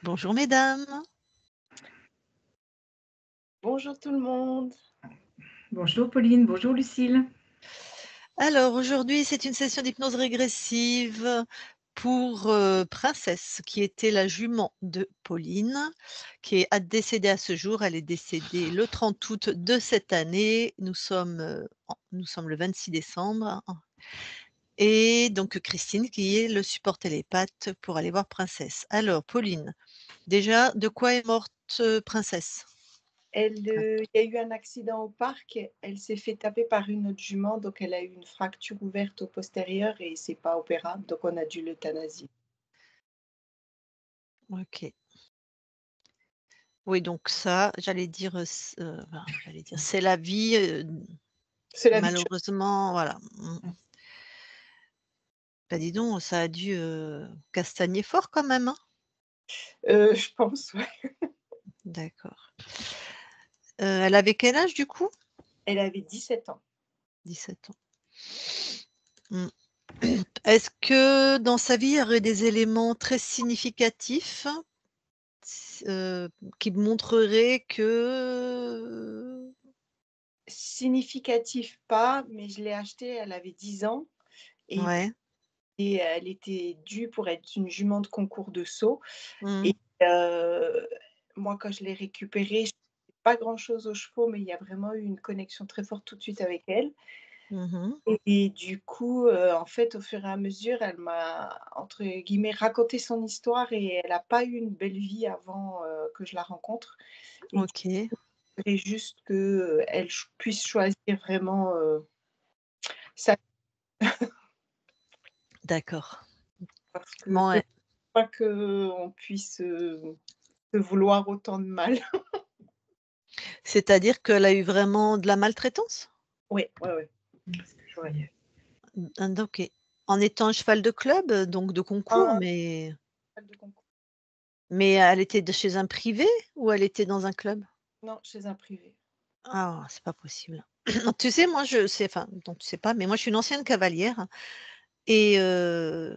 Bonjour mesdames. Bonjour tout le monde. Bonjour Pauline, bonjour Lucille. Alors aujourd'hui, c'est une session d'hypnose régressive pour, Princesse, qui était la jument de Pauline, qui est décédée à ce jour. Elle est décédée le 30 août de cette année. Nous sommes le 26 décembre, et donc Christine qui est le support télépathe pour aller voir Princesse. Alors Pauline, déjà, de quoi est morte, Princesse? Il y a eu un accident au parc, elle s'est fait taper par une autre jument, donc elle a eu une fracture ouverte au postérieur et c'est pas opérable, donc on a dû l'euthanasier. OK. Oui, donc ça, j'allais dire, c'est la vie, C'est la vie de malheureusement, voilà. Bah, dis donc, ça a dû, castagner fort quand même, hein? je pense, ouais. D'accord. Elle avait quel âge du coup? Elle avait 17 ans. 17 ans. Mmh. Est-ce que dans sa vie, il y aurait des éléments très significatifs, qui montreraient que Significatif pas, mais je l'ai achetée, elle avait 10 ans et ouais. elle était due pour être une jument de concours de saut Mmh. et moi quand je l'ai récupérée, je pas grand-chose aux chevaux, mais il y a vraiment eu une connexion très forte tout de suite avec elle. Mmh. Et du coup, en fait, au fur et à mesure, elle m'a, entre guillemets, «raconté son histoire» et elle a pas eu une belle vie avant, que je la rencontre et du OK, coup, je voudrais juste qu'elle puisse choisir vraiment, sa d'accord. parce que Bon, je ouais. veux pas qu'on puisse, se vouloir autant de mal. C'est-à-dire qu'elle a eu vraiment de la maltraitance? Oui, ouais, ouais, C'est ce que je ouais. voyais. OK. En étant un cheval de club, donc de concours, Un cheval de concours. mais elle était chez un privé ou elle était dans un club? Non, chez un privé. Ah, c'est pas possible. Tu sais, moi, je sais, enfin, non, tu sais pas, mais moi, je suis une ancienne cavalière et je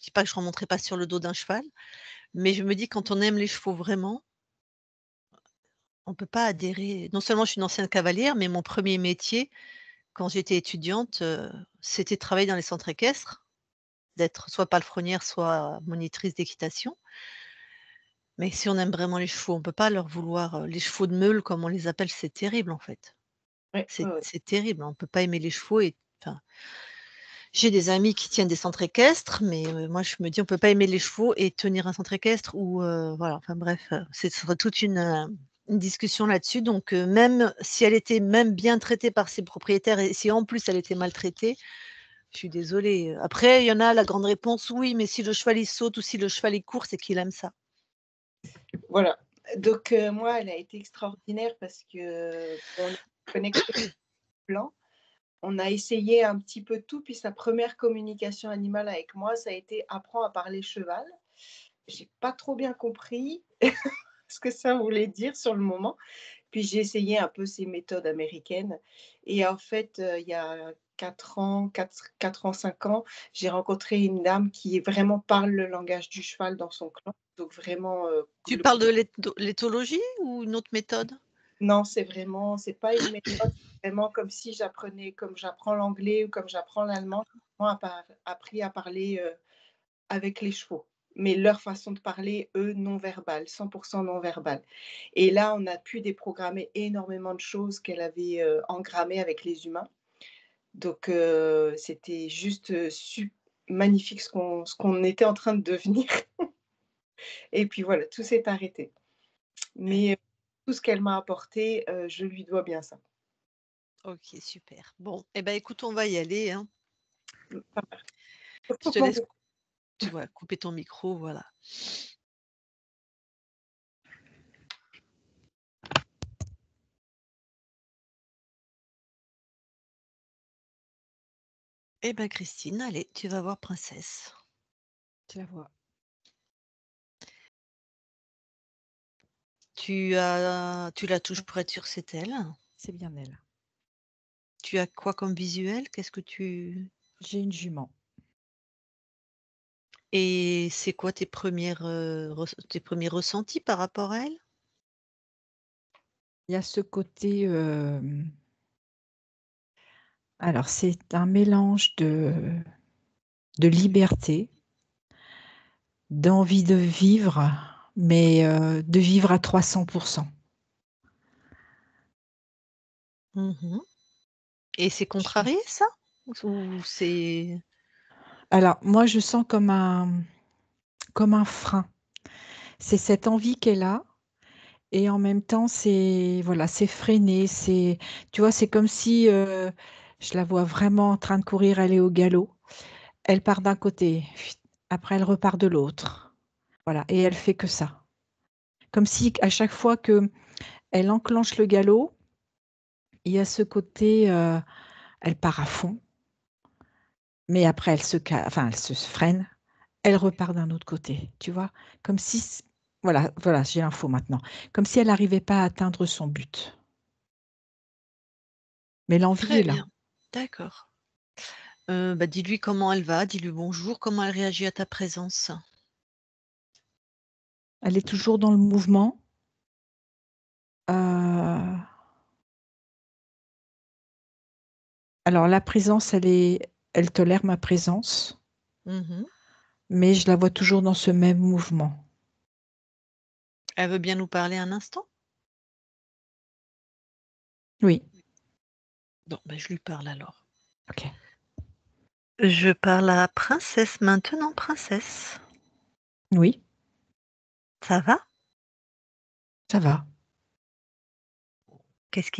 dis pas que je remonterai pas sur le dos d'un cheval, mais je me dis quand on aime les chevaux vraiment, on peut pas adhérer. Non seulement je suis une ancienne cavalière, mais mon premier métier quand j'étais étudiante, c'était de travailler dans les centres équestres, d'être soit palefrenière, soit monitrice d'équitation. Mais si on aime vraiment les chevaux, on peut pas leur vouloir, les chevaux de meule comme on les appelle, c'est terrible en fait. Ouais, ouais, ouais. C'est terrible, on peut pas aimer les chevaux et enfin, j'ai des amis qui tiennent des centres équestres, mais moi je me dis: «On peut pas aimer les chevaux et tenir un centre équestre» ou voilà, enfin bref, ce serait toute une discussion là-dessus donc même si elle était même bien traitée par ses propriétaires et si en plus elle était maltraitée, je suis désolée, après il y en a la grande réponse: «Oui, mais si le cheval il saute ou si le cheval il court, c'est qu'il aime ça». Voilà. Donc moi, elle a été extraordinaire parce que on est connectés blanc. On a essayé un petit peu tout, puis sa première communication animale avec moi, ça a été: «Apprends à parler cheval». J'ai pas trop bien compris ce que ça voulait dire sur le moment. Puis j'ai essayé un peu ces méthodes américaines et en fait, il y a 4 ans, 4 ans, 5 ans, j'ai rencontré une dame qui vraiment parle le langage du cheval dans son clan. Donc vraiment, Tu parles de l'éthologie ou une autre méthode? non, c'est pas une méthode, c'est vraiment comme si j'apprenais comme j'apprends l'anglais ou comme j'apprends l'allemand, j'ai vraiment appris à parler, avec les chevaux. Mais leur façon de parler, eux, non verbale, 100 non verbale. Et là, on a pu déprogrammer énormément de choses qu'elle avait, engrammées avec les humains. Donc c'était juste, magnifique ce qu'on était en train de devenir et puis voilà, tout s'est arrêté. Mais tout ce qu'elle m'a apporté, je lui dois bien ça. OK, super. Bon, et ben, écoute, on va y aller, hein. Ça marche. Je Je te coupe mon laisse micro. tu vois, couper ton micro, voilà. Eh ben, Christine, allez, tu vas voir Princesse. Tu la vois. Tu la touches pour être sûre que c'est elle? C'est bien elle. Tu as quoi comme visuel? Qu'est-ce que tu J'ai une jument. Et c'est quoi tes premiers ressentis par rapport à elle? Il y a ce côté, alors c'est un mélange de liberté, d'envie de vivre, mais de vivre à 300%. Mmh. Et c'est Je contrarié ça? Ou c'est Alors moi, je sens comme un frein. C'est cette envie qu'elle a et en même temps, c'est voilà, c'est freiné, tu vois, c'est comme si, je la vois vraiment en train de courir, aller au galop. Elle part d'un côté, fuit, après elle repart de l'autre. Voilà, et elle fait que ça. Comme si à chaque fois qu'elle enclenche le galop, il y a ce côté, elle part à fond, mais après elle se freine, elle repart d'un autre côté, tu vois? Comme si voilà, j'ai l'info maintenant. Comme si elle n'arrivait pas à atteindre son but. Mais l'envie très est là. bien, d'accord. Bah, dis-lui comment elle va, dis-lui bonjour, comment elle réagit à ta présence? Elle est toujours dans le mouvement. Heu, alors la présence, elle tolère ma présence, Mmh. mais je la vois toujours dans ce même mouvement. Elle veut bien nous parler un instant? Oui, Bon, bah, je lui parle alors. OK. Je parle à Princesse maintenant, Princesse. Oui, Ça va? ça va. Qu'est-ce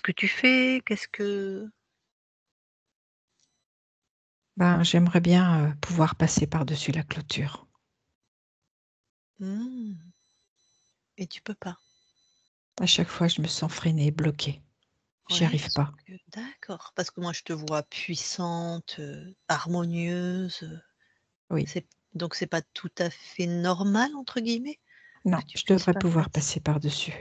que tu fais? Qu'est-ce que Ben, j'aimerais bien, pouvoir passer par-dessus la clôture. mmh, et tu peux pas? À chaque fois, je me sens freinée, bloquée. J'y Ouais, arrive parce pas. que d'accord, parce que moi je te vois puissante, harmonieuse, Oui. c'est donc c'est pas tout à fait «normal» entre guillemets, Non, que tu je puisses devrais pas pouvoir passer. passer par-dessus.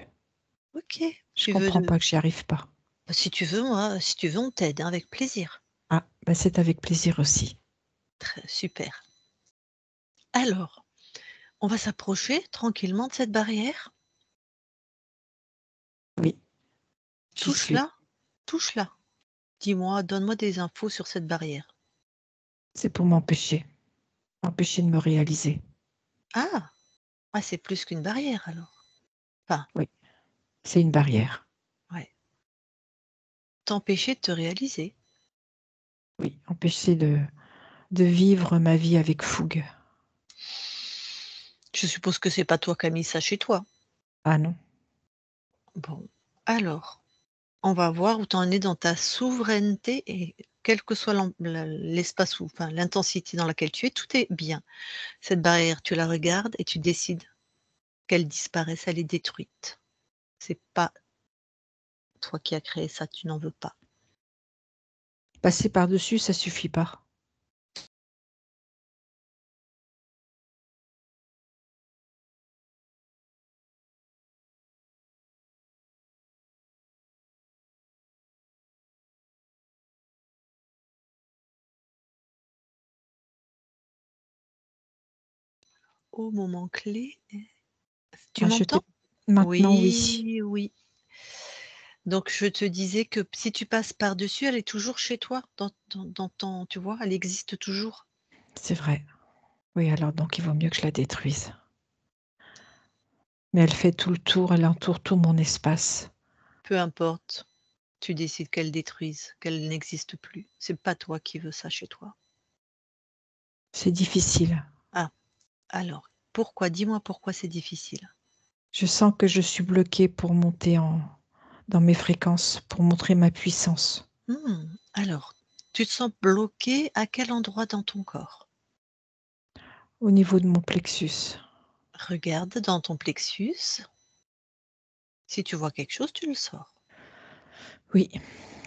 OK, Je tu veux comprends de pas que j'y arrive pas. bah, si tu veux on t'aide, hein, avec plaisir. Ah, bah, c'est avec plaisir aussi. Très super. Alors, on va s'approcher tranquillement de cette barrière. Oui, j'y suis. Touche-la, touche-la. Dis-moi, donne-moi des infos sur cette barrière. C'est pour m'empêcher de me réaliser. Ah! Ah, c'est plus qu'une barrière alors? Enfin, Oui, c'est une barrière. ouais, t'empêcher de te réaliser. Oui, empêcher de vivre ma vie avec fougue. Je suppose que c'est pas toi qui as mis ça chez toi? Ah non, Bon, alors, on va voir où tu en es dans ta souveraineté et quel que soit l'espace ou enfin l'intensité dans laquelle tu es, tout est bien. Cette barrière, tu la regardes et tu décides qu'elle disparaisse, elle est détruite. C'est pas toi qui as créé ça, tu n'en veux pas. passer par-dessus, ça suffit pas. Au moment clé, tu Ah, je t'ai m'entends? maintenant oui, Oui, oui. Donc je te disais que si tu passes par-dessus, elle est toujours chez toi, dans ton tu vois? Elle existe toujours. c'est vrai. Oui, alors donc il vaut mieux que je la détruise. Mais elle fait tout le tour, elle entoure tout mon espace. Peu importe, tu décides qu'elle détruise, qu'elle n'existe plus. C'est pas toi qui veux ça chez toi. C'est difficile. Ah, alors, pourquoi? Dis-moi pourquoi c'est difficile? Je sens que je suis bloquée pour monter dans mes fréquences, pour montrer ma puissance. Alors, tu te sens bloqué à quel endroit dans ton corps? Au niveau de mon plexus. Regarde dans ton plexus. Si tu vois quelque chose, tu le sors. Oui,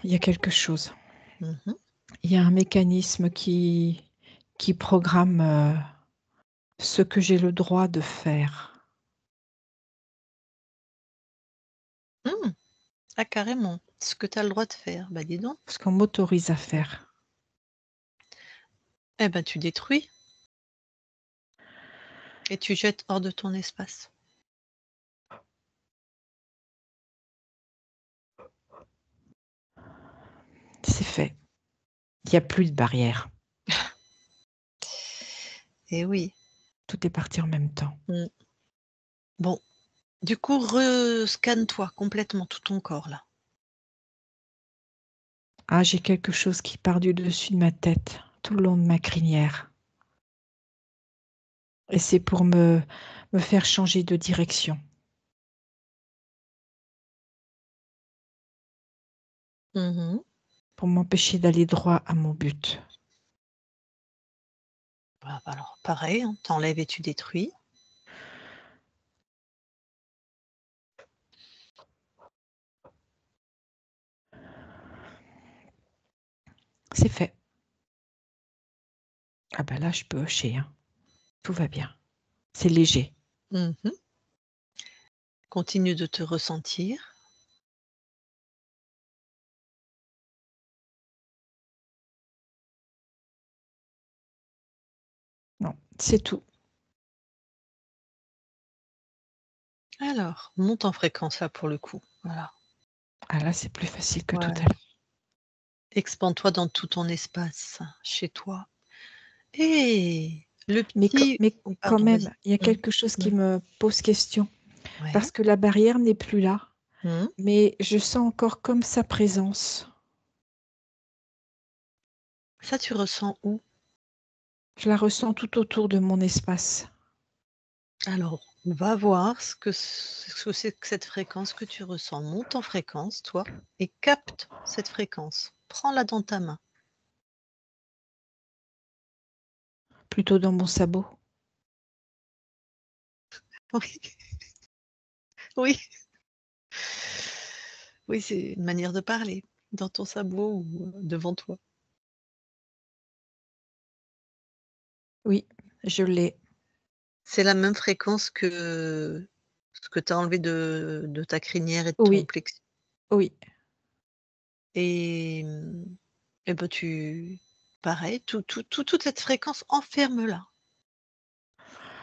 il y a quelque chose. Mmh. Il y a un mécanisme qui programme, ce que j'ai le droit de faire, Mmh. Ah carrément, ce que tu as le droit de faire. Bah, dis donc. ce qu'on m'autorise à faire. Eh ben, tu détruis. Et tu jettes hors de ton espace. C'est fait. Il n'y a plus de barrière. Et oui. Tout est parti en même temps. Bon, du coup, rescanne-toi complètement tout ton corps là. Ah, j'ai quelque chose qui part du dessus de ma tête, tout le long de ma crinière. Et c'est pour me faire changer de direction, Mhm. pour m'empêcher d'aller droit à mon but. Bah, alors, pareil, hein, t'enlèves et tu détruis. C'est fait. Ah ben là, je peux hocher, hein. Tout va bien. C'est léger. Mhm. Continue de te ressentir. Non, c'est tout. Alors, monte en fréquence là pour le coup. Voilà. Ah là, c'est plus facile que tout Voilà. à l'heure. Expande-toi dans tout ton espace, chez toi. Et le Mais, petit... mais Oh, quand pardon, vas-y. même, il y a quelque chose qui me pose question. Ouais. Parce que la barrière n'est plus là. Mhm. Mais je sens encore comme sa présence. Ça, tu ressens où? Je la ressens tout autour de mon espace. Alors, on va voir ce que c'est que cette fréquence que tu ressens. Monte en fréquence, toi, et capte cette fréquence. Prends-la dans ta main. Plutôt dans mon sabot. Oui, oui, oui, c'est une manière de parler. Dans ton sabot ou devant toi. Oui, je l'ai. C'est la même fréquence que ce que tu as enlevé de ta crinière et de ton Oui, plexus. oui. Et, et ben pareil, toute cette fréquence, enferme-la.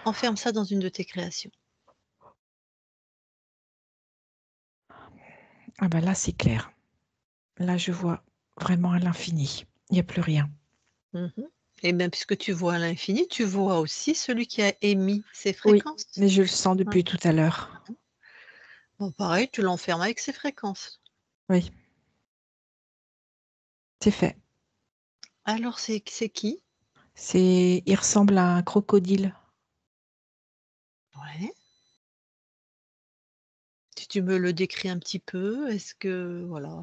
Enferme ça dans une de tes créations. Ah ben là, c'est clair. Là, je vois vraiment à l'infini. Il n'y a plus rien. Mhm. Et bien, puisque tu vois à l'infini, tu vois aussi celui qui a émis ces Oui, fréquences. mais je le sens Ouais. depuis tout à l'heure. Bon, pareil, tu l'enfermes avec ces fréquences. Oui, c'est fait. Alors, c'est qui? Il ressemble à un crocodile. Ouais. Si tu me le décris un petit peu, est-ce que voilà.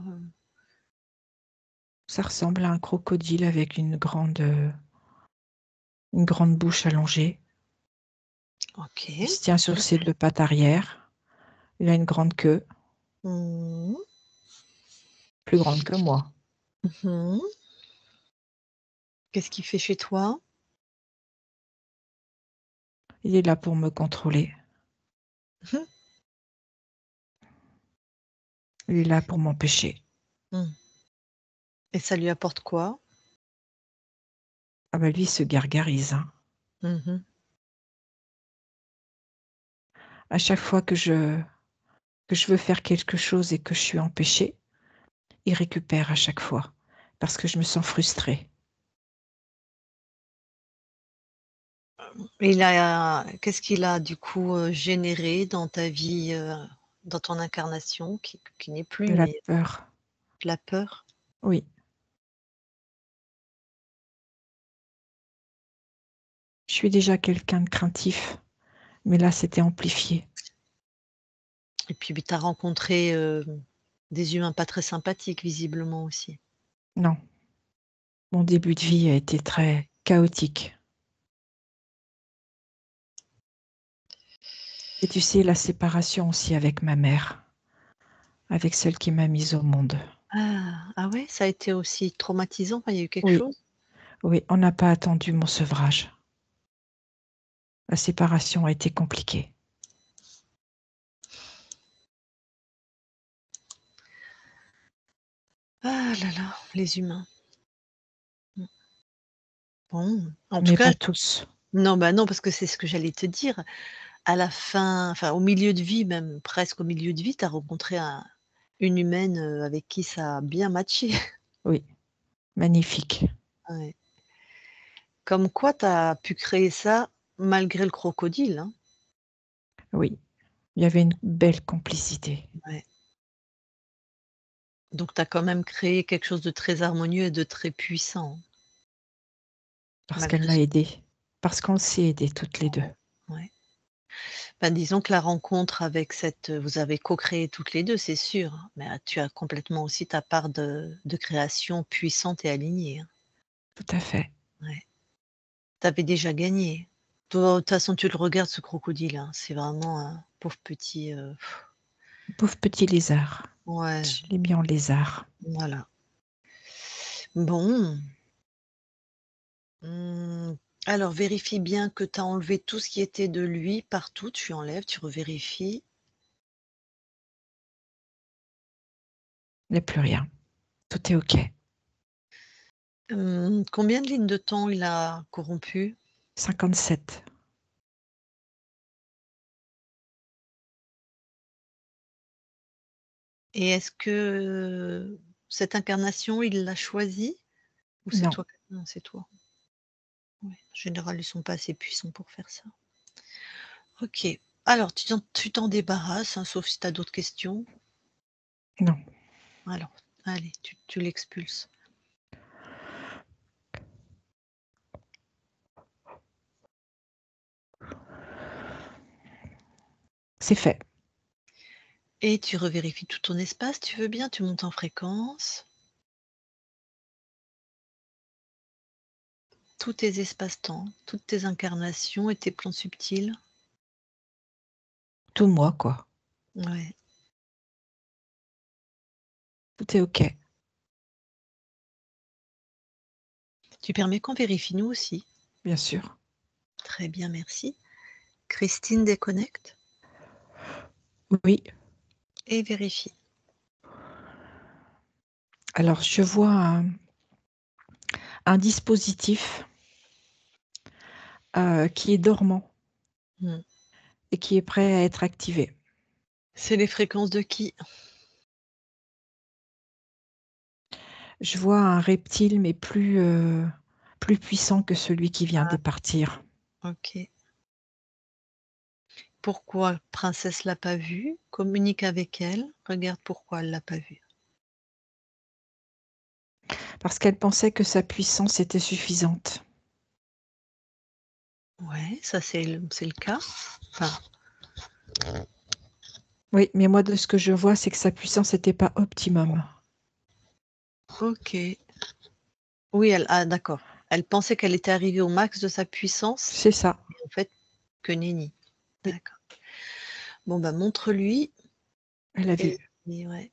Ça ressemble à un crocodile avec une grande bouche allongée. Ok. Il se tient sur ses deux pattes arrière. Il a une grande queue, Mhm. plus grande que moi. Mhm. Qu'est-ce qu'il fait chez toi? Il est là pour me contrôler. Mhm. Il est là pour m'empêcher. Mhm. Et ça lui apporte quoi? Ah ben lui, il se gargarise, hein. Mhm. À chaque fois que je veux faire quelque chose et que je suis empêchée, il récupère à chaque fois parce que je me sens frustrée. Et qu'est-ce qu'il a du coup généré dans ta vie, dans ton incarnation, qui n'est plus, De la mais peur. de la peur? Oui, je suis déjà quelqu'un de craintif, mais là, c'était amplifié. Et puis tu as rencontré des humains pas très sympathiques, visiblement aussi. Non, mon début de vie a été très chaotique. Et tu sais, la séparation aussi avec ma mère, avec celle qui m'a mise au monde. Ah ouais, ça a été aussi traumatisant? Enfin, il y a eu quelque Oui, chose? oui, on n'a pas attendu mon sevrage. La séparation a été compliquée. Ah là là, les humains. Bon, en tout Mais cas, pas tous. Non, bah, non, parce que c'est ce que j'allais te dire. À la fin, enfin, au milieu de vie, même presque au milieu de vie, tu as rencontré une humaine, avec qui ça a bien matché. Oui, magnifique. Ouais. Comme quoi tu as pu créer ça malgré le crocodile, hein. Oui, il y avait une belle complicité Ouais. Donc tu as quand même créé quelque chose de très harmonieux et de très puissant, parce qu'elle malgré m'a ce aidée, parce qu'on s'est aidées toutes les 2. ouais. Ben, disons que la rencontre avec cette, vous avez co-créé toutes les 2, c'est sûr, hein, mais tu as complètement aussi ta part de création puissante et alignée, hein. Tout à fait. Ouais. Tu avais déjà gagné. Toi, de toute façon, tu le regardes ce crocodile, hein, c'est vraiment un pauvre petit, Pauvre petit lézard. ouais, Je l'ai mis en lézard. voilà. Bon, mmh, alors vérifie bien que tu as enlevé tout ce qui était de lui partout, tu enlèves, tu revérifies. Il n'y a plus rien. Tout est OK. Combien de lignes de temps il a corrompu? 57. Et est-ce que, cette incarnation, il l'a choisie? Ou c'est Non, toi non, c'est toi. Ouais, en général, ils sont pas assez puissants pour faire ça. OK. Alors tu t'en débarrasses, hein, sauf si tu as d'autres questions? non. Alors, allez, tu l'expulses. C'est fait. Et tu revérifies tout ton espace, tu veux bien? Tu montes en fréquence. Tous tes espaces-temps, toutes tes incarnations et tes plans subtils. Tout moi, quoi. Ouais. Tout est OK. Tu permets qu'on vérifie nous aussi? Bien sûr. Très bien, merci. Christine déconnecte Oui. et vérifie. Alors je vois un dispositif, qui est dormant Mmh. et qui est prêt à être activé. C'est les fréquences de qui? Je vois un reptile, mais plus puissant que celui qui vient de Ah, partir. OK. Pourquoi Princesse l'a pas vu? Communique avec elle, regarde pourquoi elle l'a pas vu. Parce qu'elle pensait que sa puissance était suffisante. Ouais, ça c'est le cas. Enfin, Oui, mais moi de ce que je vois, c'est que sa puissance n'était pas optimum. OK. Oui, d'accord. Elle pensait qu'elle était arrivée au max de sa puissance C'est ça. et en fait, que nenni. Oui, D'accord. Bon, bah, montre-lui elle a et vu. ouais.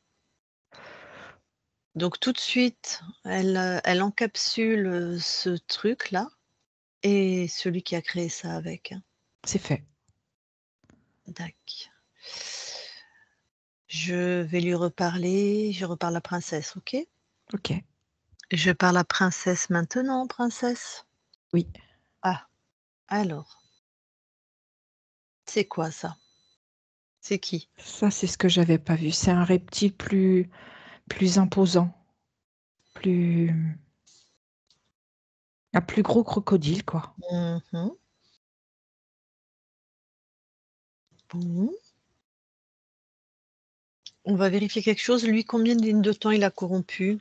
Donc tout de suite, elle encapsule, ce truc-là et celui qui a créé ça avec, hein. C'est fait. Dac. Je vais lui reparler, je reparle à princesse, OK? OK. Je parle à princesse maintenant, princesse? Oui, Ah, alors, c'est quoi ça? C'est qui? ça c'est ce que j'avais pas vu. C'est un reptile plus imposant, plus un plus gros crocodile, quoi. Mmh. Bon, on va vérifier quelque chose. Lui, combien de lignes de temps il a corrompu?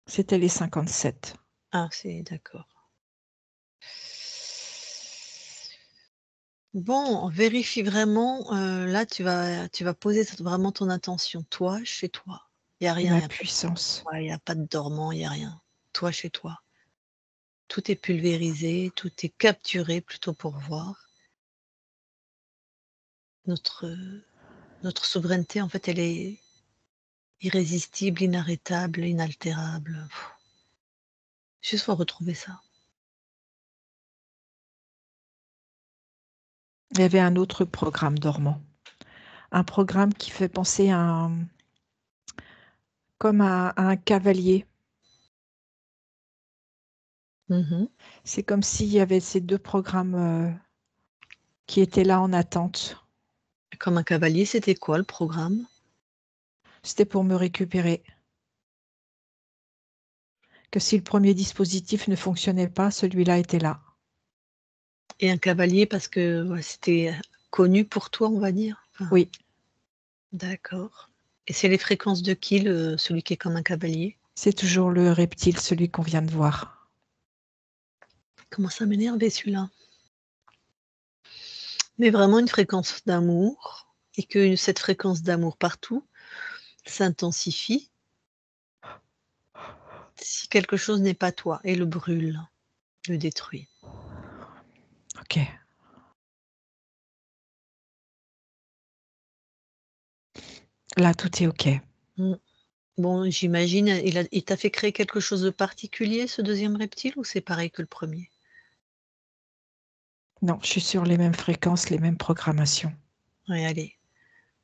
C'était les 57. Ah, c'est d'accord. Bon, vérifie vraiment, là, tu vas poser vraiment ton intention. Toi, chez toi. Il y a Et rien, ma il y a pas puissance. ouais, il y a pas de dormant, il y a rien. Toi, chez toi. Tout est pulvérisé, tout est capturé plutôt pour voir. Notre, notre souveraineté, en fait, elle est irrésistible, inarrêtable, inaltérable. Juste faut retrouver ça. Il y avait un autre programme dormant. Un programme qui fait penser à comme à un cavalier. Mmh. C'est comme s'il y avait ces 2 programmes, qui étaient là en attente. Comme un cavalier, c'était quoi le programme? C'était pour me récupérer. Que si le premier dispositif ne fonctionnait pas, celui-là était là. Et un cavalier parce que, ouais, c'était, connu pour toi, on va dire? Enfin, Oui, d'accord. Et c'est les fréquences de qui celui qui est comme un cavalier? c'est toujours le reptile, celui qu'on vient de voir. Commence à m'énerver celui-là. Mais vraiment une fréquence d'amour et que cette fréquence d'amour partout s'intensifie si quelque chose n'est pas toi et le brûle, le détruit. OK. Là, tout est OK. Mmh. Bon, j'imagine, il t'a fait créer quelque chose de particulier ce deuxième reptile ou c'est pareil que le premier? Non, je suis sur les mêmes fréquences, les mêmes programmations. Ouais, allez,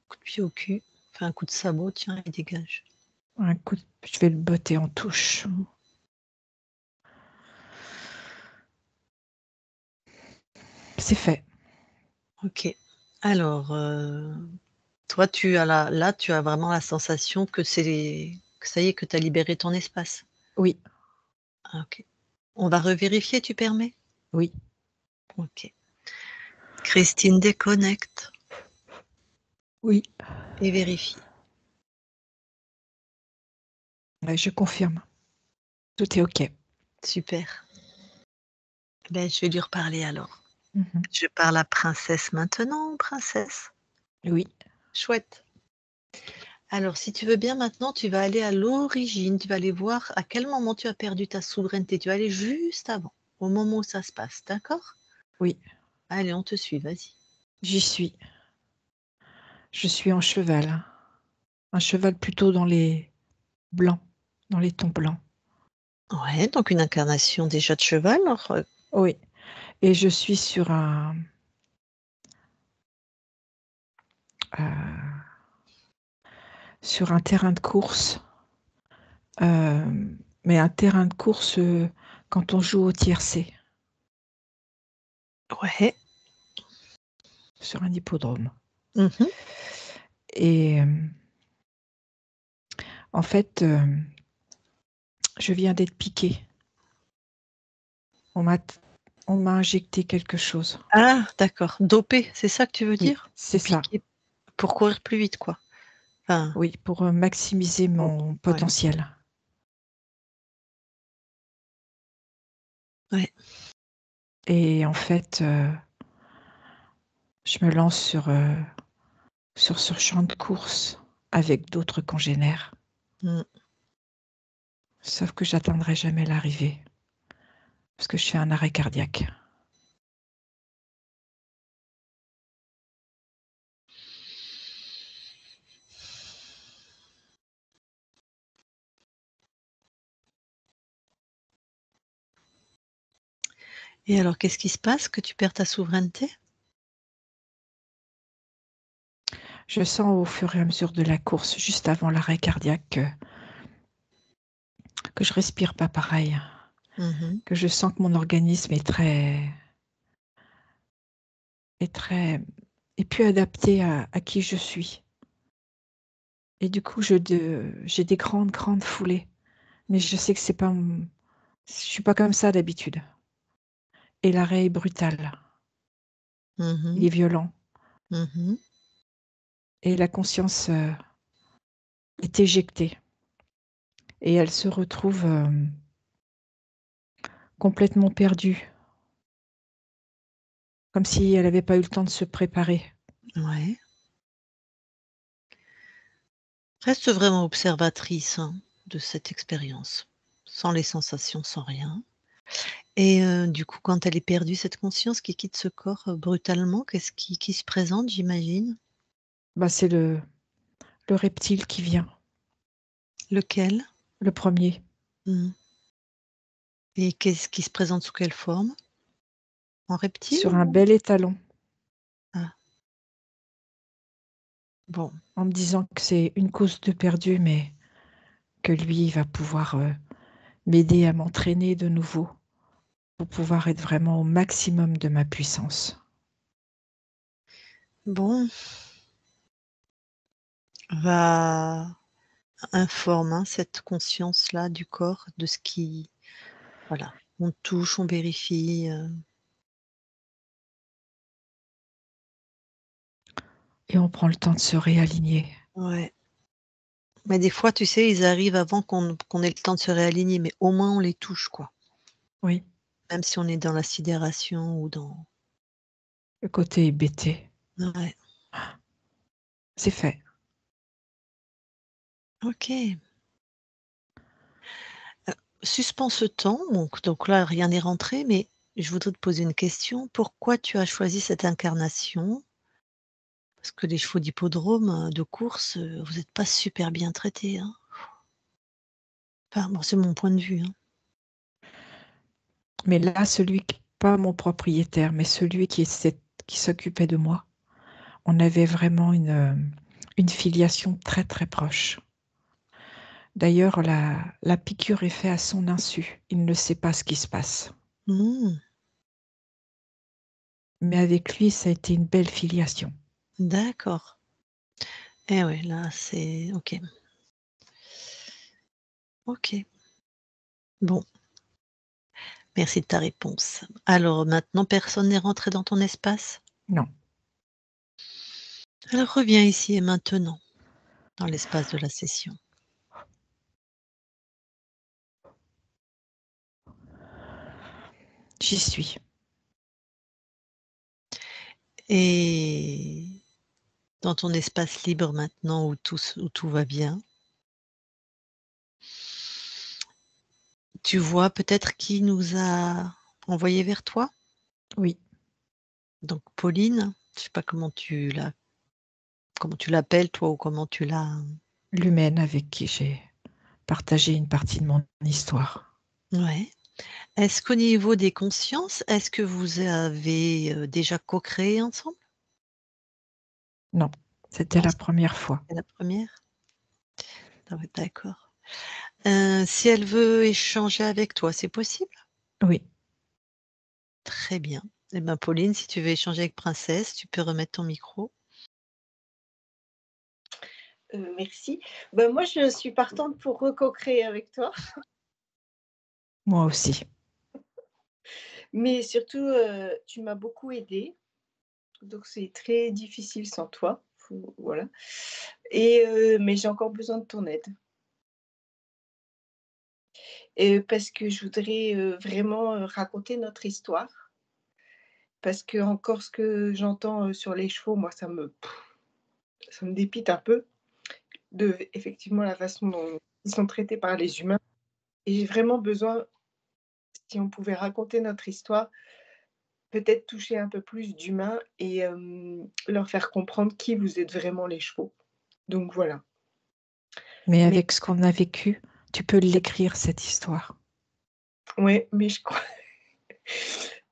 coup de pied au cul, enfin un coup de sabot, tiens et dégage. Un coup de je vais le botter en touche. Mmh. C'est fait. OK. Alors, toi tu as vraiment la sensation que que ça y est, que tu as libéré ton espace? Oui, Ah OK. On va revérifier, tu permets? oui. OK. Christine déconnecte Oui. et vérifie. Ouais, je confirme. Tout est OK. Super. Ben, je vais lui reparler alors. Mmh. Je parle à princesse maintenant, princesse? Oui. Chouette. Alors si tu veux bien maintenant, tu vas aller à l'origine, tu vas aller voir à quel moment tu as perdu ta souveraineté. Tu vas aller juste avant, au moment où ça se passe, d'accord? Oui, Allez, on te suit, vas-y. j'y suis. Je suis en cheval. Un cheval plutôt dans les blancs, dans les tons blancs. Ouais, donc une incarnation déjà de cheval, alors, Oui, et je suis heu, sur un terrain de course, mais un terrain de course, quand on joue au tiercé, ouais. sur un hippodrome. Mmh. Et en fait, je viens d'être piquée. On m'a t on m'a injecté quelque chose. Ah d'accord, dopé, c'est ça que tu veux Oui, dire? c'est Ou ça. piqué pour courir plus vite, quoi? Enfin, Oui, pour, maximiser oh, mon ouais, potentiel. ouais. Et en fait, je me lance sur ce champ de course avec d'autres congénères, Mmh. sauf que j'atteindrai jamais l'arrivée parce que je fais un arrêt cardiaque. Et alors qu'est-ce qui se passe que tu perds ta souveraineté? Je sens au fur et à mesure de la course, juste avant l'arrêt cardiaque, que je respire pas pareil, Mmh. que je sens que mon organisme est très est plus adapté à qui je suis. Et du coup, j'ai des grandes, grandes foulées, mais je sais que c'est pas mon je suis pas comme ça d'habitude. Et l'arrêt est brutal, il Mmh. est violent Mmh. et la conscience, est éjectée et elle se retrouve, complètement perdue, comme si elle avait pas eu le temps de se préparer. Ouais. Reste vraiment observatrice, hein, de cette expérience, sans les sensations, sans rien. Et du coup, quand elle est perdue, cette conscience qui quitte ce corps, brutalement, qu'est-ce qui se présente, j'imagine? Bah, c'est le reptile qui vient, Lequel? le premier, Mmh. Et qu'est-ce qui se présente sous quelle forme? En reptile sur un ou? bel étalon, Ah, bon, en me disant que c'est une cause de perdue, mais que lui, il va pouvoir, m'aider à m'entraîner de nouveau pour pouvoir être vraiment au maximum de ma puissance. Bon, va informe, hein, cette conscience-là du corps de ce qui voilà, on touche, on vérifie, Et on prend le temps de se réaligner. ouais. Mais des fois, tu sais, ils arrivent avant qu'on ait le temps de se réaligner, mais au moins on les touche, quoi. Oui, Même si on est dans la sidération ou dans le côté hébété, ouais, c'est fait. OK. Suspends ce temps, donc là, rien n'est rentré, mais je voudrais te poser une question. Pourquoi tu as choisi cette incarnation? Parce que les chevaux d'hippodrome, de course, vous êtes pas super bien traités, hein? Enfin, bon, c'est mon point de vue, hein. Mais là, pas mon propriétaire, mais celui qui s'occupait de moi, on avait vraiment une filiation très, très proche. D'ailleurs, la piqûre est faite à son insu. Il ne sait pas ce qui se passe. Mmh, Mais avec lui, ça a été une belle filiation. d'accord. Eh ouais, là, c'est OK. OK. Bon, merci de ta réponse. Alors maintenant, personne n'est rentré dans ton espace? Non, Alors reviens ici et maintenant, dans l'espace de la session. j'y suis. Et dans ton espace libre maintenant où tout va bien, tu vois peut-être qui nous a envoyés vers toi? Oui, Donc Pauline, je sais pas comment tu l'appelles toi ou comment tu l'as l'humaine avec qui j'ai partagé une partie de mon histoire. ouais. Est-ce qu'au niveau des consciences, est-ce que vous avez, déjà co-créé ensemble? Non, c'était Non, la première fois. c'est la première. Ah ouais, d'accord. Si elle veut échanger avec toi, c'est possible? Oui, Très bien. Eh ben, Pauline, si tu veux échanger avec Princesse, tu peux remettre ton micro. Merci. Bah, moi, je suis partante pour recoco-créer avec toi, moi aussi. mais surtout, tu m'as beaucoup aidée, donc c'est très difficile sans toi, voilà mais j'ai encore besoin de ton aide et parce que je voudrais, vraiment, raconter notre histoire parce que encore ce que j'entends, sur les chevaux, moi, ça me dépite un peu de effectivement la façon dont ils sont traités par les humains et j'ai vraiment besoin, si on pouvait raconter notre histoire, peut-être toucher un peu plus d'humains et leur faire comprendre qui vous êtes vraiment les chevaux. Donc voilà. Mais Mais avec ce qu'on a vécu, tu peux l'écrire, cette histoire. ouais, mais je crois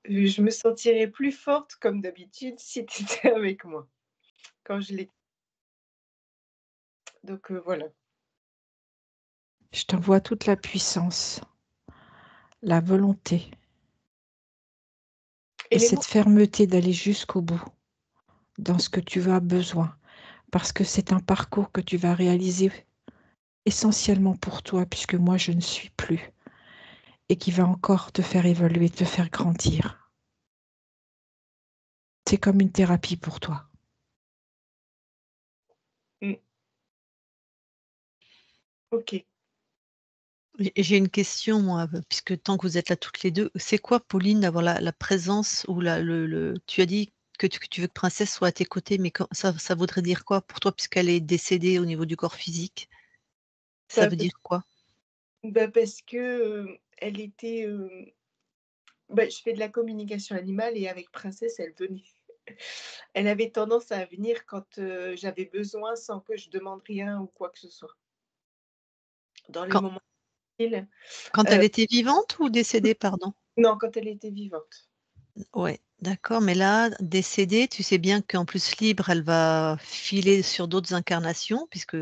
je me sentirais plus forte comme d'habitude si tu étais avec moi quand je l'ai donc voilà. Je t'envoie toute la puissance, la volonté Et et les mots cette fermeté d'aller jusqu'au bout dans ce que tu as besoin, parce que c'est un parcours que tu vas réaliser essentiellement pour toi, puisque moi je ne suis plus, et qui va encore te faire évoluer, te faire grandir. C'est comme une thérapie pour toi. mmh, OK. J'ai une question moi, puisque tant que vous êtes là toutes les 2, c'est quoi Pauline d'avoir la présence ou la le tu as dit que tu veux que Princesse soit à tes côtés, mais quand ça voudrait dire quoi pour toi puisqu'elle est décédée au niveau du corps physique? Ça Bah, veut dire quoi? parce que, elle était, bah, je fais de la communication animale et avec Princesse, elle venait. Elle avait tendance à venir quand, j'avais besoin sans que je demande rien ou quoi que ce soit. Dans les Quand moments difficiles, quand heu, elle était vivante ou décédée, pardon? non, quand elle était vivante. Ouais, d'accord, mais là, décédée, tu sais bien qu'en plus libre, elle va filer sur d'autres incarnations puisque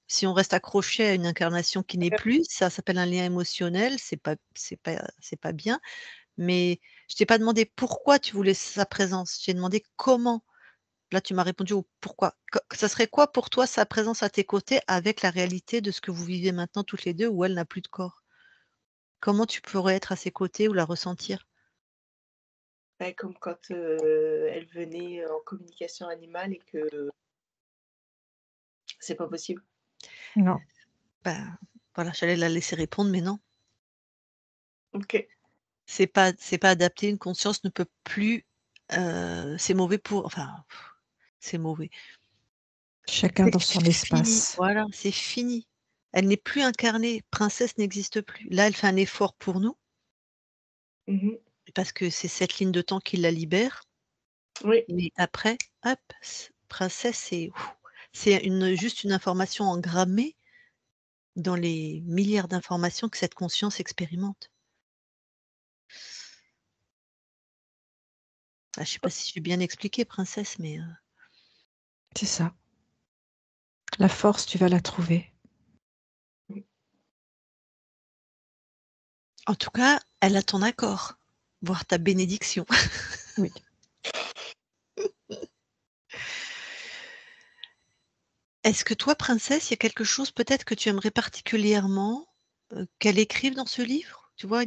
si on reste accroché à une incarnation qui n'est plus, ça s'appelle un lien émotionnel, c'est pas bien. Mais je t'ai pas demandé pourquoi tu voulais sa présence. J'ai demandé comment. Là, tu m'as répondu au pourquoi. Ça serait quoi pour toi sa présence à tes côtés avec la réalité de ce que vous vivez maintenant toutes les deux où elle n'a plus de corps? Comment tu pourrais être à ses côtés ou la ressentir? Bah, comme quand, elle venait en communication animale et que c'est pas possible. Non, Ben, voilà, j'allais la laisser répondre, mais non. OK. C'est pas adapté, une conscience ne peut plus, c'est mauvais pour enfin, c'est mauvais. chacun C'est dans son fini, espace. voilà, c'est fini. Elle n'est plus incarnée, Princesse n'existe plus. Là, elle fait un effort pour nous, Mmh. parce que c'est cette ligne de temps qui la libère, Oui. mais après, hop, Princesse, c'est juste une information engrammée dans les milliards d'informations que cette conscience expérimente. Ah, je sais pas si j'ai bien expliqué, Princesse, mais C'est ça. La force, tu vas la trouver. en tout cas, elle a ton accord, voire ta bénédiction. Oui. Est-ce que toi, Princesse, il y a quelque chose peut-être que tu aimerais particulièrement, qu'elle écrive dans ce livre? Tu vois,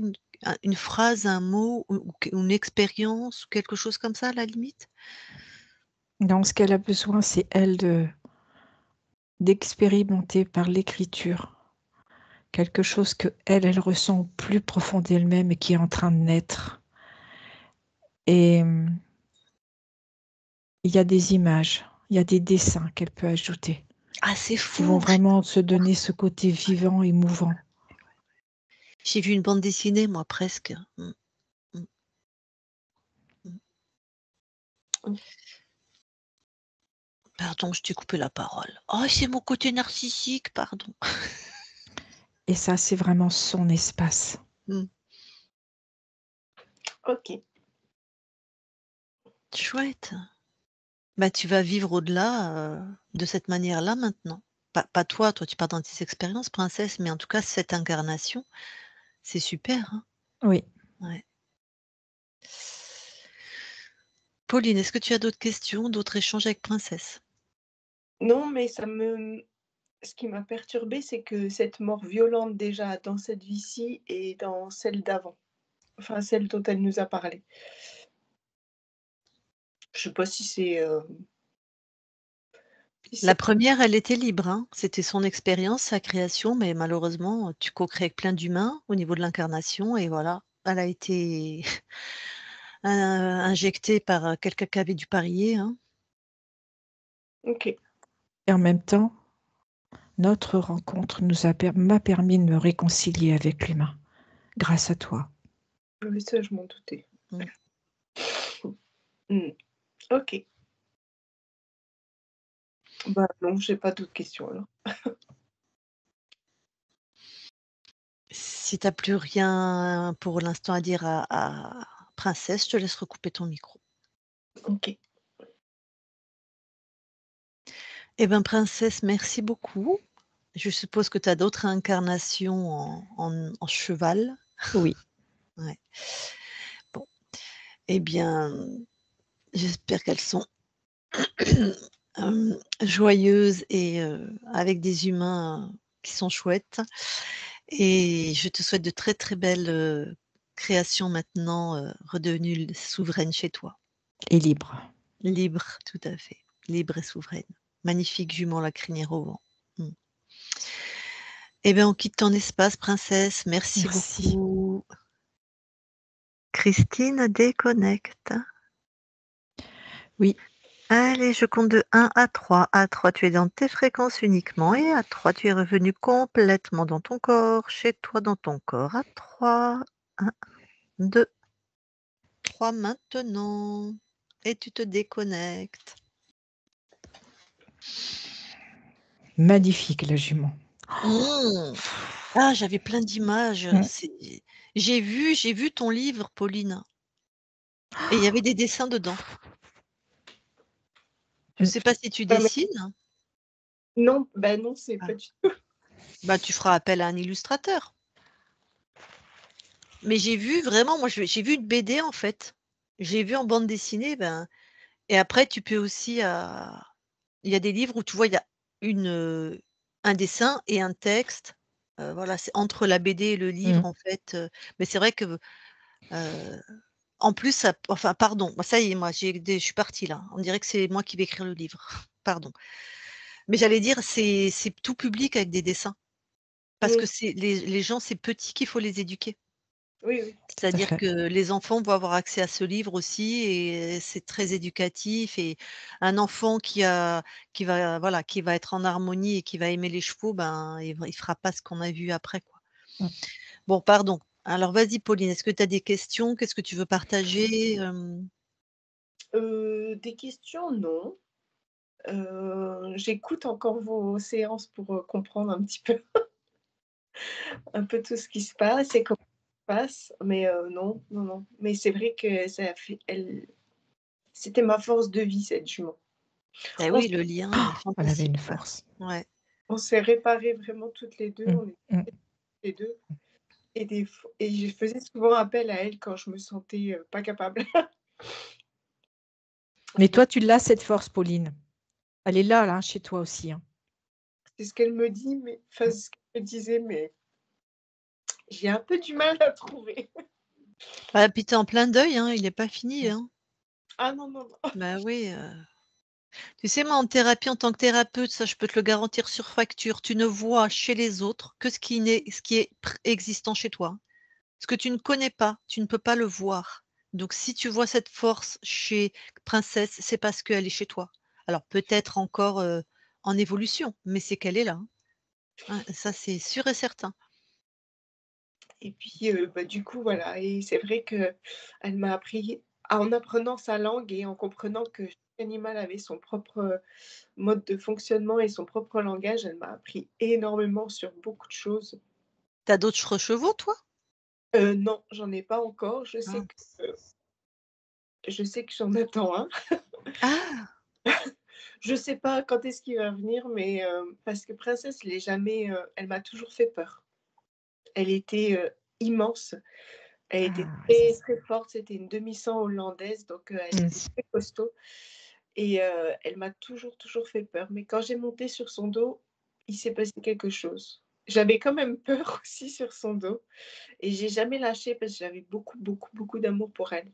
une phrase, un mot ou une expérience ou quelque chose comme ça, à la limite? Donc ce qu'elle a besoin, c'est elle d'expérimenter par l'écriture quelque chose qu'elle ressent au plus profond d'elle-même et qui est en train de naître. Et il y a des images, il y a des dessins qu'elle peut ajouter, Ah, c'est qui vont fou! vraiment se donner ce côté vivant et mouvant. J'ai vu une bande dessinée, moi, presque. Mmh, mmh, mmh. Mmh. Pardon, je t'ai coupé la parole. Oh, c'est mon côté narcissique, pardon. Et ça, c'est vraiment son espace. Mmh. OK. Chouette. Bah, tu vas vivre au-delà, de cette manière-là maintenant. Pas toi tu pars dans tes expériences, Princesse, mais en tout cas cette incarnation, c'est super, hein. Oui. Ouais. Pauline, est-ce que tu as d'autres questions, d'autres échanges avec Princesse? Non, mais ce qui m'a perturbée, c'est que cette mort violente déjà dans cette vie-ci et dans celle d'avant, enfin celle dont elle nous a parlé. Je sais pas si La c'est première, elle était libre, hein. C'était son expérience, sa création, mais malheureusement, tu co-crées avec plein d'humains au niveau de l'incarnation et voilà, elle a été injectée par, quelqu'un qui avait dû parier, hein. OK. Et en même temps, notre rencontre m'a permis de me réconcilier avec l'humain, grâce à toi. Oui, ça je m'en doutais. Mmh. Mmh. OK. Bah non, j'ai pas d'autres questions alors. Si tu as plus rien pour l'instant à dire à Princesse, je te laisse recouper ton micro. OK. Eh ben, Princesse, merci beaucoup. Je suppose que tu as d'autres incarnations en cheval? Oui. Ouais. Bon, eh bien, j'espère qu'elles sont, joyeuses et avec des humains, qui sont chouettes et je te souhaite de très, très belles, créations maintenant, redevenues souveraines chez toi. Et libre. Libre, tout à fait, libre et souveraine. Magnifique jument, la crinière au vent. Mmh. Eh bien, on quitte ton espace, Princesse. Merci Merci. beaucoup. Christine déconnecte. Oui. Allez, je compte de 1 à 3. À 3, tu es dans tes fréquences uniquement et à 3, tu es revenu complètement dans ton corps, chez toi dans ton corps. À 3, 1, 2, 3 maintenant et tu te déconnectes. Magnifique la jument. Mmh. Ah, j'avais plein d'images, Mmh. j'ai vu ton livre, Pauline, et il y avait des dessins dedans. Je Mmh. sais pas si tu Ouais, mais dessines? non, bah non, c'est pas Ah, du tout. bah, tu feras appel à un illustrateur. Mais j'ai vu vraiment, moi j'ai vu une BD en fait. J'ai vu en bande dessinée, et après tu peux aussi, il y a des livres où tu vois, il y a un dessin et un texte, voilà, c'est entre la BD et le livre Mmh. en fait, mais c'est vrai que, heu, en plus ça enfin pardon, ça y est, moi je suis partie là. On dirait que c'est moi qui vais écrire le livre. Pardon. Mais j'allais dire c'est tout public avec des dessins parce Mmh. que c'est les gens, c'est petit qu'il faut les éduquer. Oui, oui. Tout à C'est-à-dire fait. que les enfants vont avoir accès à ce livre aussi et c'est très éducatif et un enfant qui va voilà, qui va être en harmonie et qui va aimer les chevaux, il fera pas ce qu'on a vu après, quoi. Mmh. Bon, pardon. Alors vas-y Pauline, est-ce que tu as des questions? Qu'est-ce que tu veux partager? Des questions, non. J'écoute encore vos séances pour, comprendre un peu tout ce qui se passe et comment ça se passe, mais non, non, non. Mais c'est vrai que ça fait elle c'était ma force de vie, cette jument. Eh On oui, le lien est Elle avait fantastique, une ouais. force. Ouais. on s'est réparées vraiment toutes les 2. Mmh. On était Mmh. les 2 et je faisais souvent appel à elle quand je me sentais, pas capable. Mais toi, tu l'as cette force, Pauline. Elle est là, chez toi aussi, hein. C'est ce qu'elle me dit, mais enfin, Mmh. c'est ce qu'elle me disait, mais j'ai un peu du mal à trouver. Ah puis tu es en plein deuil, hein, il est pas fini, Mmh. hein. Ah non, non, non. Bah oui, tu sais, moi, en thérapie, en tant que thérapeute, ça, je peux te le garantir sur facture, tu ne vois chez les autres que ce qui est existant chez toi. Ce que tu ne connais pas, tu ne peux pas le voir. Donc si tu vois cette force chez Princesse, c'est parce qu'elle est chez toi. Alors peut-être encore, en évolution, mais c'est qu'elle est là, hein. Hein, ça, c'est sûr et certain. Et puis, du coup, voilà et c'est vrai qu'elle m'a appris en apprenant sa langue et en comprenant que chaque animal avait son propre, mode de fonctionnement et son propre langage, elle m'a appris énormément sur beaucoup de choses. Tu as d'autres chevaux, toi? Non, j'en ai pas encore. Ah. Je sais que j'en attends un. Ah! Je sais pas quand est-ce qu'il va venir, mais parce que Princesse, elle m'a toujours fait peur. Elle était, immense. Elle était Ah oui, ça très, c'est très forte. C'était une demi-sang hollandaise, donc elle était mmh. très costaud et elle m'a toujours, toujours fait peur. Mais quand j'ai monté sur son dos, il s'est passé quelque chose. J'avais quand même peur aussi sur son dos et j'ai jamais lâché parce que j'avais beaucoup, beaucoup, beaucoup d'amour pour elle.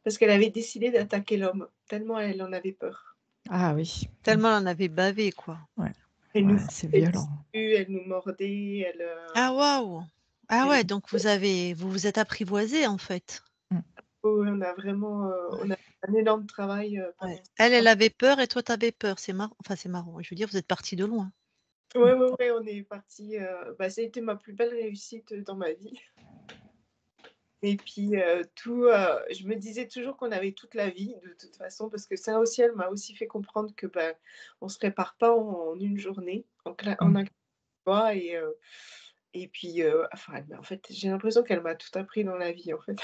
Parce qu'elle avait décidé d'attaquer l'homme, tellement elle en avait peur. Ah oui. Mmh. Tellement elle en avait bavé, quoi. Ouais, Elle nous ouais, c'est fouettait dessus, violent. elle nous mordait, Ah waouh! Ah elle ouais, donc vous vous êtes apprivoisés, en fait? Mmh. oh, on a fait un énorme travail, Ouais. pendant ce Elle, temps. elle avait peur et toi tu avais peur. C'est marrant. Je veux dire, vous êtes partis de loin. Mmh. Ouais, ouais, ouais, on est partis, ça a été ma plus belle réussite, dans ma vie et puis, je me disais toujours qu'on avait toute la vie de toute façon parce que ça aussi, elle m'a aussi fait comprendre que, on se répare pas en une journée, en Mmh. un claquement de doigts et puis, en fait, j'ai l'impression qu'elle m'a tout appris dans la vie, en fait.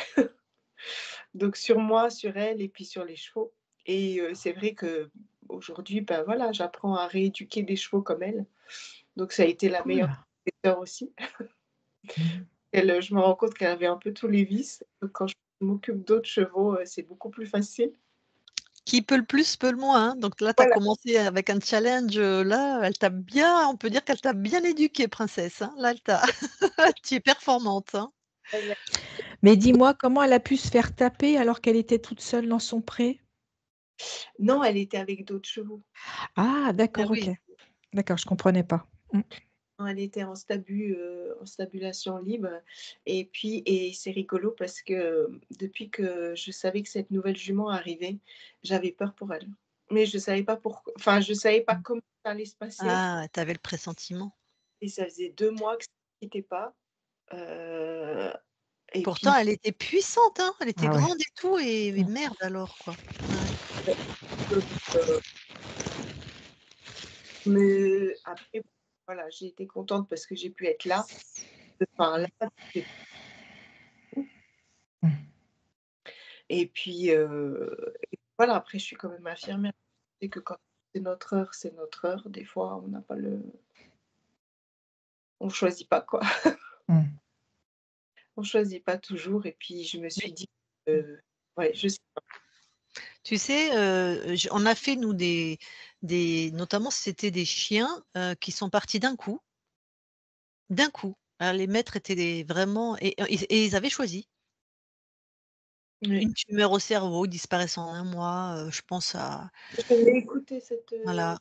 Donc sur moi, sur elle et puis sur les chevaux et c'est vrai qu'aujourd'hui, voilà, j'apprends à rééduquer des chevaux comme elle. Donc ça a été la meilleure Cool. professeure aussi. Mmh. Je me rends compte qu'elle avait un peu tous les vices. Donc quand je m'occupe d'autres chevaux, c'est beaucoup plus facile. Qui peut le plus, peut le moins, hein. Donc là, tu as Voilà, commencé avec un challenge, là, on peut dire qu'elle t'a bien éduquée, princesse, hein. Là, elle t'a tu es performante, hein. exact. Mais dis-moi, comment elle a pu se faire taper alors qu'elle était toute seule dans son pré? Non, elle était avec d'autres chevaux. Ah Ah d'accord, OK. oui. D'accord, je comprenais pas. Mmh. Non, elle était en stabulation libre et c'est rigolo parce que, depuis que je savais que cette nouvelle jument arrivait, j'avais peur pour elle. Mais je savais pas je savais pas Mmh. comment ça allait se passer Ah, tu avais le pressentiment. et ça faisait 2 mois que ça ne quittait pas, heu et Pourtant, puis elle était puissante, hein. Elle était Ah ouais. grande et tout et Mmh. merde alors, quoi. Ouais. mais après, voilà, j'ai été contente parce que j'ai pu être là, là Mmh. et puis, voilà, après je suis quand même infirmière. Je sais que quand c'est notre heure, c'est notre heure. Des fois, on choisit pas, quoi. Mmh. on choisit pas toujours et puis je me Mais suis dit, ouais, je sais pas. tu sais, on a fait nous notamment c'était des chiens, qui sont partis d'un coup, d'un coup. Alors les maîtres étaient vraiment et ils avaient choisi. Ouais. Une tumeur au cerveau, ils disparaissent en un mois, je pense à Je l'ai écouté cette, voilà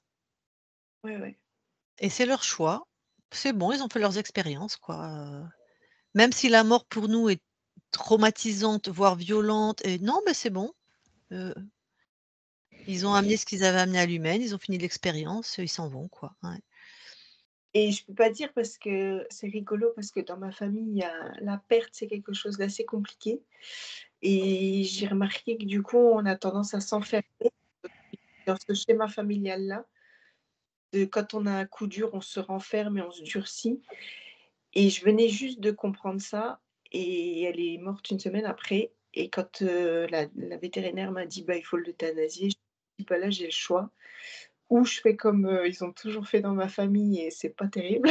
ouais, ouais. et c'est leur choix. C'est bon, ils ont fait leurs expériences quoi, même si la mort pour nous est traumatisante, voire violente et non, mais c'est bon, heu, ils ont amené ce qu'ils avaient amené à l'humaine, ils ont fini l'expérience, ils s'en vont quoi, ouais. Et je peux pas dire parce que c'est rigolo parce que dans ma famille, il y a la perte, c'est quelque chose d'assez compliqué et j'ai remarqué que du coup, on a tendance à s'enfermer dans ce schéma familial-là, de quand on a un coup dur, on se renferme et on se durcit et je venais juste de comprendre ça et elle est morte une semaine après et quand, la vétérinaire m'a dit: «Bah, il faut l'euthanasier», je dis: «Bah, là, j'ai le choix, ou je fais comme, ils ont toujours fait dans ma famille et c'est pas terrible,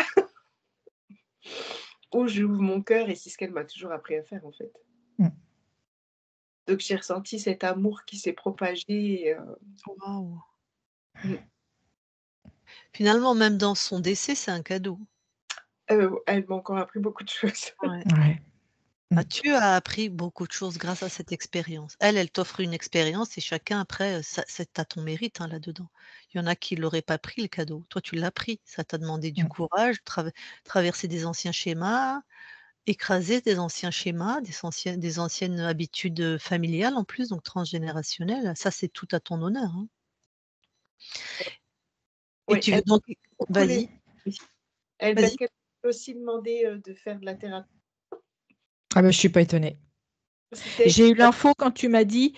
ou j'ouvre mon cœur» et c'est ce qu'elle m'a toujours appris à faire, en fait. Mmh. Donc j'ai ressenti cet amour qui s'est propagé, Waouh! mmh, Finalement, même dans son décès, c'est un cadeau. elle m'a encore appris beaucoup de choses. Ouais. Ouais. Mmh. Ah, tu as appris beaucoup de choses grâce à cette expérience. Elle, elle t'offre une expérience et chacun après, ça tu ton mérite, hein, là-dedans. Il y en a qui l'auraient pas pris le cadeau. Toi, tu l'as pris. Ça t'a demandé du Mmh. courage, traverser des anciens schémas, écraser des anciens schémas, des anciennes habitudes, familiales en plus, donc transgénérationnelles. Ça, c'est tout à ton honneur, hein. Et Oui, tu elle veux donc m'a beaucoup les vas-y, oui. Elle parce vas-y. qu'elle m'a aussi demandé, de faire de la thérapie. Ah bah, je suis pas étonnée. C'était elle J'ai qui eu m'a l'info quand tu as dit,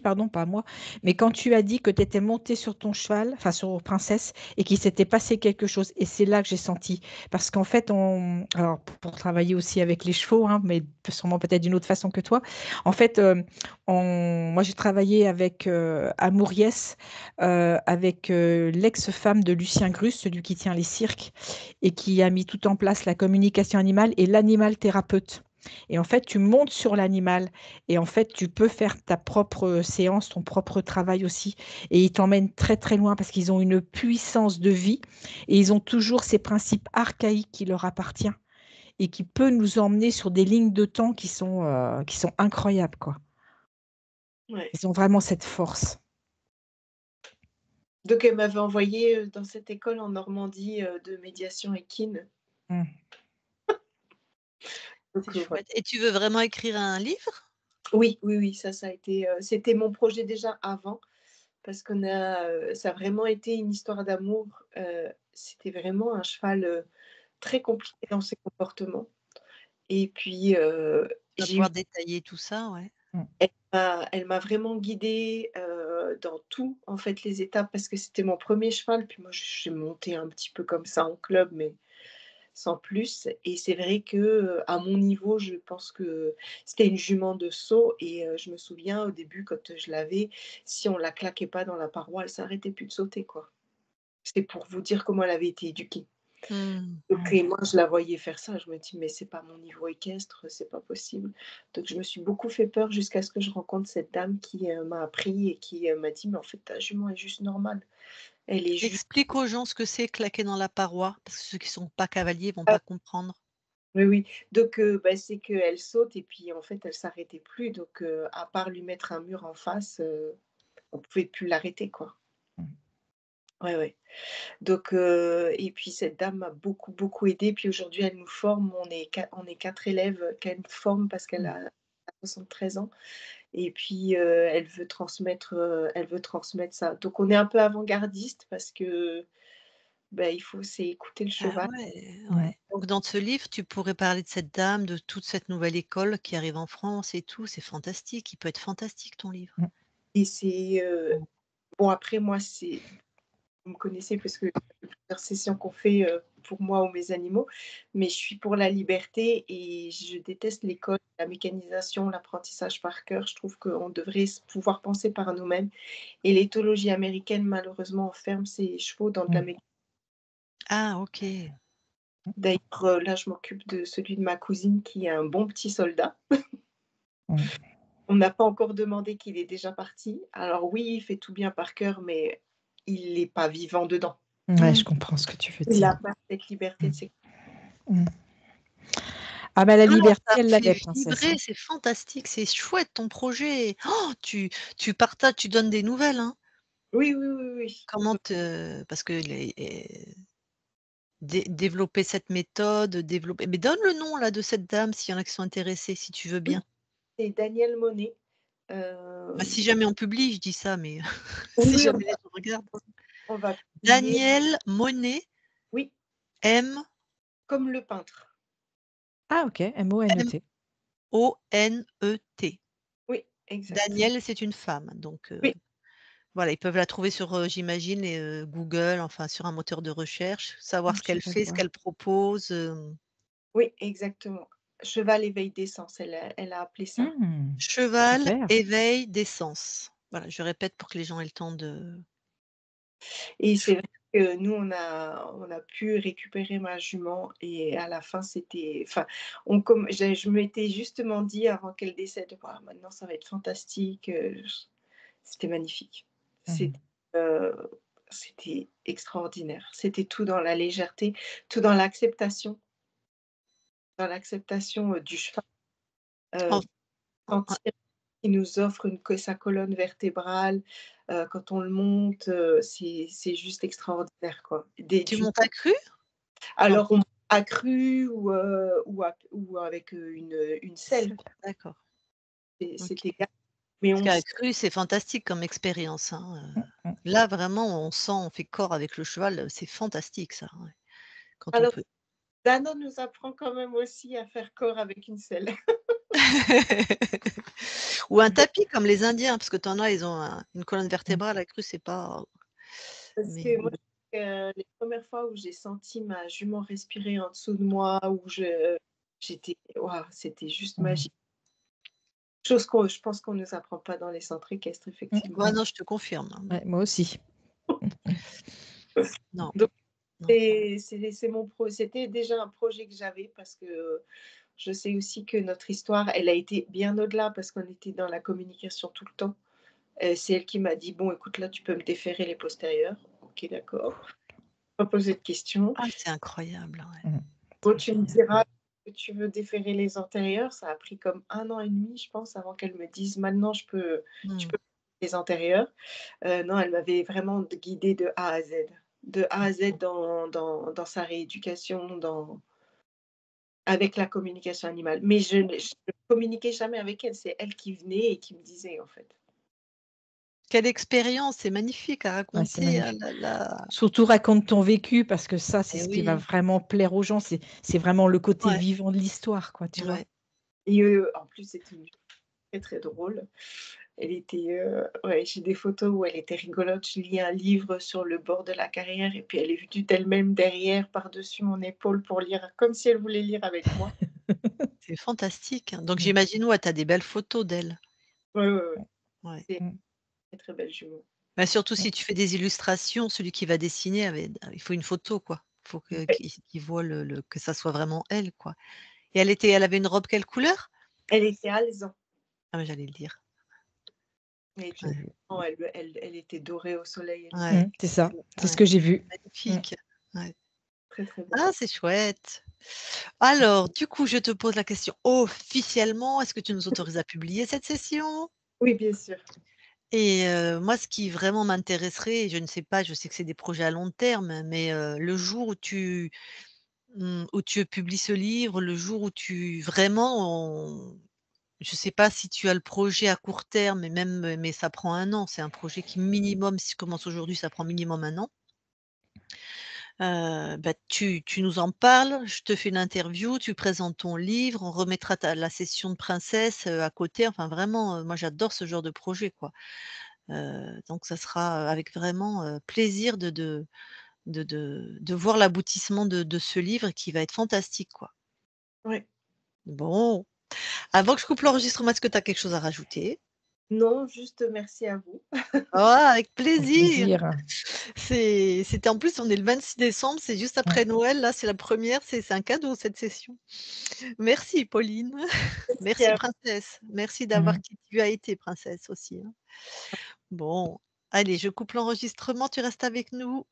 pardon, pas moi, mais quand tu as dit que tu étais montée sur ton cheval, enfin sur Princesse, et qu'il s'était passé quelque chose. Et c'est là que j'ai senti. Parce qu'en fait, alors pour travailler aussi avec les chevaux, hein, mais sûrement peut-être d'une autre façon que toi. En fait, moi j'ai travaillé avec Amouriès, avec l'ex-femme de Lucien Grus, celui qui tient les cirques, et qui a mis tout en place la communication animale et l'animal thérapeute. Et en fait, tu montes sur l'animal et en fait, tu peux faire ta propre séance, ton propre travail aussi. Et ils t'emmènent très, très loin parce qu'ils ont une puissance de vie et ils ont toujours ces principes archaïques qui leur appartiennent et qui peut nous emmener sur des lignes de temps qui sont incroyables, quoi. ouais. Ils ont vraiment cette force. Donc elle m'avait envoyée, dans cette école en Normandie, de médiation équine. Mmh. C'est Donc, voilà. chouette et tu veux vraiment écrire un livre? Oui, oui, oui, ça a été, c'était mon projet déjà avant parce ça a vraiment été une histoire d'amour. C'était vraiment un cheval, très compliqué dans ses comportements et puis, Tu vas j'ai eu pouvoir détailler tout ça, ouais. Mmh. elle m'a vraiment guidée, dans tout, en fait, les étapes parce que c'était mon premier cheval. Puis moi, j'ai monté un petit peu comme ça en club, mais sans plus et c'est vrai que, à mon niveau, je pense que c'était une jument de saut et je me souviens au début quand, je l'avais, si on la claquait pas dans la paroi, elle s'arrêtait plus de sauter, quoi. C'est pour vous dire comment elle avait été éduquée. Mmh. Donc et moi, je la voyais faire ça, je me dis: «Mais c'est pas mon niveau équestre, c'est pas possible». Donc je me suis beaucoup fait peur jusqu'à ce que je rencontre cette dame qui, m'a appris et qui, m'a dit: «Mais en fait, ta jument est juste normale. Elle est juste». Explique aux gens ce que c'est claquer dans la paroi, parce que ceux qui sont pas cavaliers vont Ah pas comprendre. oui, oui. Donc bah, c'est qu'elle saute et puis en fait, elle s'arrêtait plus donc à part lui mettre un mur en face, on pouvait plus l'arrêter, quoi. Mmh. Ouais, ouais. Donc et puis cette dame m'a beaucoup, beaucoup aidée. Puis aujourd'hui, elle nous forme. On est 4 élèves qu'elle forme parce qu'elle Mmh. a 73 ans et puis, elle veut transmettre ça. Donc on est un peu avant-gardiste parce que, bah, c'est écouter le Ah cheval. ouais, Mmh. ouais. Donc dans ce livre, tu pourrais parler de cette dame, de toute cette nouvelle école qui arrive en France et tout, c'est fantastique, il peut être fantastique ton livre. Mmh. Et c'est, Mmh. bon après moi, vous me connaissez parce que ça fait plusieurs sessions qu'on fait, pour moi ou mes animaux, mais je suis pour la liberté et je déteste l'école, la mécanisation, l'apprentissage par cœur. Je trouve qu'on devrait pouvoir penser par nous-mêmes et l'éthologie américaine malheureusement enferme ses chevaux dans de la Mmh. mécanique. Ah OK. D'ailleurs, là, je m'occupe de celui de ma cousine qui est un bon petit soldat. Mmh. On n'a pas encore demandé qu'il est déjà parti. Alors oui, il fait tout bien par cœur, mais il est pas vivant dedans. Ouais, je comprends ce que tu veux Il dire. n'a pas cette liberté de Mmh. Ah bah, la Ah, liberté, ça me elle fait l'avait, princesse, vibrer, hein. c'est fantastique, c'est chouette ton projet. Oh, tu partages, tu donnes des nouvelles, hein. oui, oui, oui, oui. Comment te parce que développer cette méthode, développer mais donne le nom là de cette dame s'il y en a qui sont intéressés, si tu veux Oui, bien. c'est Daniel Monet. Bah, si jamais on publie, je dis ça, mais Oui, si oui, jamais les gens regardent. on va publier. Daniel Monet, Oui, M comme le peintre. Ah OK, M-O-N-E-T. M-O-N-E-T. Oui, exact. Daniel, c'est une femme, donc Oui, voilà, ils peuvent la trouver sur, j'imagine les, Google, enfin sur un moteur de recherche, savoir ce qu'elle J'irai fait, ce voir. qu'elle propose, oui, exactement. Cheval éveil d'essence, elle a appelé ça. Mmh. cheval, Super. éveil d'essence. Voilà, je répète pour que les gens aient le temps de Et c'est vrai chouette. que nous, on a pu récupérer ma jument et à la fin, c'était enfin, je m'étais justement dit avant qu'elle décède: «Waouh, maintenant ça va être fantastique», c'était magnifique. Mmh. C'était, heu, c'était extraordinaire. C'était tout dans la légèreté, tout dans l'acceptation, du cheval, En en sentir qu'il nous offre sa colonne vertébrale, quand on le monte, c'est juste extraordinaire, quoi. Des tu du montes à cru? Non, Alors on accru ou avec, une selle, seul, d'accord, c'est OK. égal, mais Parce on qu'à sent cru, c'est fantastique comme expérience, hein, Mmh mh. là vraiment on sent, on fait corps avec le cheval, c'est fantastique ça, ouais, quand on alors peut. Dana nous apprend quand même aussi à faire corps avec une selle. Ou un Bon, tapis comme les Indiens, parce que tu en as, ils ont une colonne Mmh. vertébrale accrue, c'est pas parce mais que moi, les premières fois où j'ai senti ma jument respirer en dessous de moi, j'étais waouh, c'était juste Mmh. magique. Chose qu'on je pense qu'on nous apprend pas dans les centres équestres, Mmh effectivement. ouais, mh. non, je te confirme, hein. Ouais, moi aussi. Mmh mh. Non, Donc non. c'est c'était déjà un projet que j'avais parce que je sais aussi que notre histoire, elle a été bien au-delà parce qu'on était dans la communication tout le temps. C'est elle qui m'a dit: «Bon écoute, là tu peux me déférer les postérieurs». OK, d'accord. Pas poser de questions. Ah, c'est incroyable, ouais. Mmh. Bon, C'est tu me génial. diras que tu veux déférer les antérieurs. Ça a pris comme 1 an et demi, je pense, avant qu'elle me dise: «Maintenant je Mmh. peux les antérieurs». Non, elle m'avait vraiment guidée de A à Z. De A à Z dans sa rééducation, avec la communication animale. Mais je ne communiquais jamais avec elle, c'est elle qui venait et qui me disait, en fait. Quelle expérience, c'est magnifique à Ouais, c'est raconter, ah magnifique. là là. Surtout raconte ton vécu parce que ça, c'est Et ce qui va oui, vraiment plaire aux gens. C'est vraiment le côté ouais, vivant de l'histoire, quoi, tu vois? ouais. Et en plus, c'était une très, très drôle. Elle était, ouais, j'ai des photos où elle était rigolote. Je lis un livre sur le bord de la carrière et puis elle est venue d'elle-même derrière, par-dessus mon épaule pour lire, comme si elle voulait lire avec moi. C'est fantastique, hein. Donc Mmh. j'imagine, ouais, tu as des belles photos d'elle? Ouais, ouais, ouais. Ouais. C'est Mmh. une très, très belle jument. Bah, surtout Mmh. si tu fais des illustrations, celui qui va dessiner il faut une photo, quoi. Il faut que Ouais, qu'il voit le que ça soit vraiment elle, quoi. Et elle avait une robe quelle couleur? elle était alezan. Ah, mais j'allais le dire. Elle était Ouais, non, elle était dorée au soleil, elle était ouais, Mmh, c'est ça, c'est ce ouais, que j'ai vu. Mmh. magnifique. Ouais. très, très belle. Ah, c'est chouette. Alors, du coup, je te pose la question officiellement, est-ce que tu nous autorises à publier cette session? Oui, bien sûr. Et moi, ce qui vraiment m'intéresserait, et je ne sais pas, je sais que c'est des projets à long terme, mais le jour où tu publies ce livre, le jour où tu vraiment je ne sais pas si tu as le projet à court terme, mais ça prend 1 an. C'est un projet qui minimum, si tu commences aujourd'hui, ça prend minimum 1 an. Bah, tu nous en parles, je te fais une interview, tu présentes ton livre, on remettra la session de princesse, à côté. Enfin vraiment, moi j'adore ce genre de projet, quoi. Donc ça sera, avec vraiment, plaisir de voir l'aboutissement de ce livre qui va être fantastique, quoi. Ouais. Bon, avant que je coupe l'enregistrement, est-ce que tu as quelque chose à rajouter? Non, juste merci à vous. Ah, avec Au plaisir. plaisir. C'était en plus, on est le 26 décembre, c'est juste Ouais. après Noël, là, c'est la première. C'est un cadeau cette session. Merci Pauline. Merci Merci à princesse. Merci d'avoir Mmh. qui tu as été princesse aussi, hein. Bon, allez, je coupe l'enregistrement, tu restes avec nous?